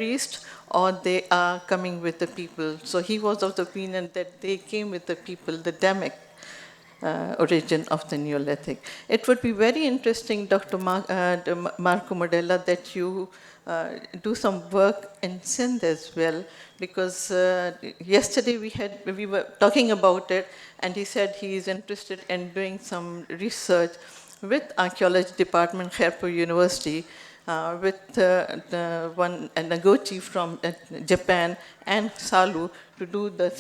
priest or they are coming with the people. So he was of the opinion that they came with the people, the Damic origin of the Neolithic. It would be very interesting, Dr. Marco Modella, that you do some work in Sindh as well, because yesterday we were talking about it, and he said he is interested in doing some research with archaeology department, Khairpur University, with the one Nagochi from Japan and Salu to do the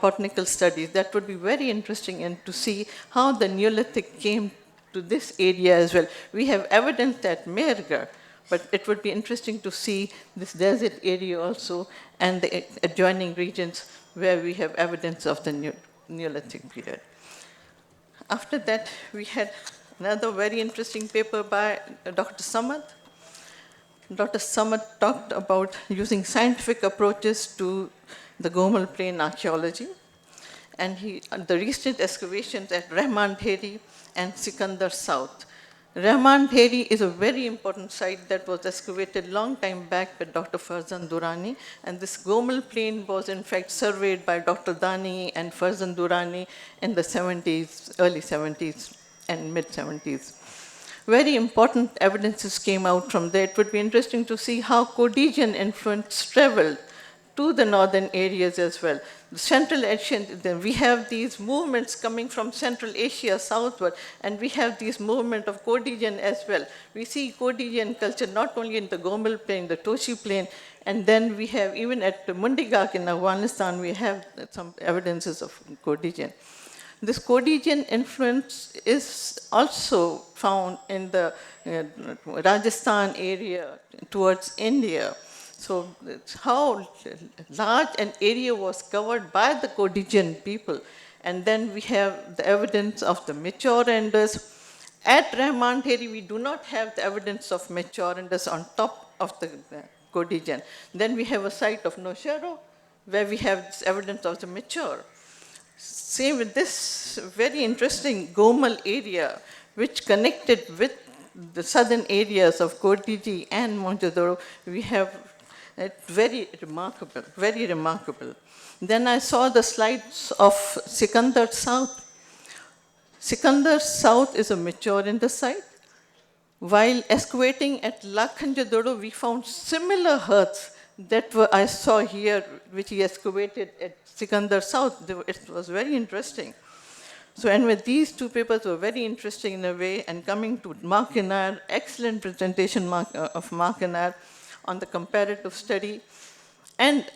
botanical studies. That would be very interesting, and to see how the Neolithic came to this area as well. We have evidence at Mehrgarh, but it would be interesting to see this desert area also and the adjoining regions where we have evidence of the Neolithic period. After that, we had another very interesting paper by Dr. Samad. Dr. Samad talked about using scientific approaches to the Gomal Plain archaeology, and the recent excavations at Rahman Dheri and Sikandar South. Rahman Dheri is a very important site that was excavated long time back by Dr. Farzan Durrani, and this Gomal Plain was in fact surveyed by Dr. Dani and Farzan Durrani in the 70s, early 70s and mid 70s. Very important evidences came out from there. It would be interesting to see how Codigian influence traveled to the northern areas as well. The Central Asian, we have these movements coming from Central Asia southward, and we have these movement of Codigian as well. We see Codigian culture not only in the Gomal Plain, the Toshi Plain, and then we have even at Mundigak in Afghanistan, we have some evidences of Codigian. This Codigian influence is also found in the Rajasthan area towards India. So how large an area was covered by the Codigian people. And then we have the evidence of the mature Indus. At Rahman Dheri, we do not have the evidence of mature Indus on top of the Codigian. Then we have a site of Nowshera, where we have evidence of the mature. Same with this very interesting Gomal area, which connected with the southern areas of Kotiji and Mohenjo-daro. We have it very remarkable, very remarkable. Then I saw the slides of Sikandar South. Sikandar South is a mature in the site. While excavating at Lakhanjadoro, we found similar hearths that I saw here, which he excavated at Sikandar South. It was very interesting. So, and with these two papers were very interesting in a way, and coming to Mark Kinnaird, excellent presentation of Mark Kinnaird on the comparative study. And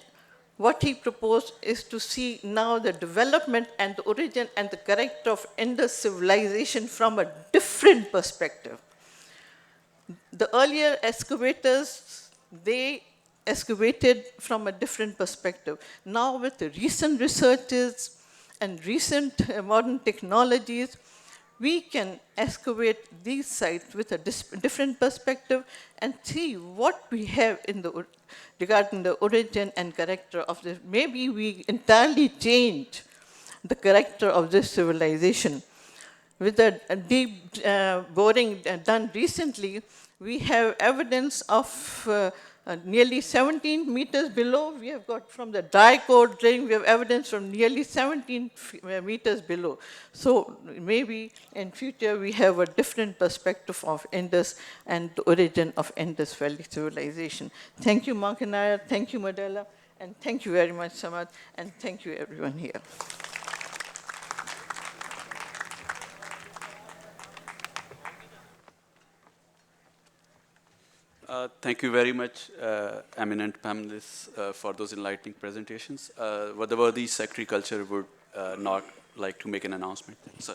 what he proposed is to see now the development and the origin and the character of Indus civilization from a different perspective. The earlier excavators, they excavated from a different perspective. Now with the recent researches and recent modern technologies, we can excavate these sites with a different perspective and see what we have in regarding the origin and character of this. Maybe we entirely change the character of this civilization. With a deep boring done recently, we have evidence of nearly 17 meters below. We have got from the dry core drain, we have evidence from nearly 17 meters below. So maybe in future we have a different perspective of Indus and the origin of Indus Valley civilization. Thank you, Mark Kinnaird, thank you, Modella, and thank you very much, Samad, and thank you everyone here. Thank you very much, eminent panelists, for those enlightening presentations. The worthy Secretary Culture would not like to make an announcement. Sir.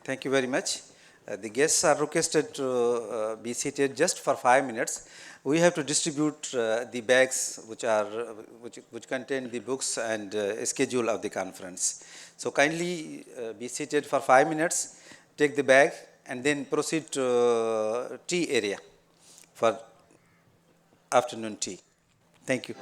Thank you very much. The guests are requested to be seated just for 5 minutes. We have to distribute the bags which contain the books and schedule of the conference. So kindly be seated for 5 minutes, take the bag, and then proceed to tea area for afternoon tea. Thank you.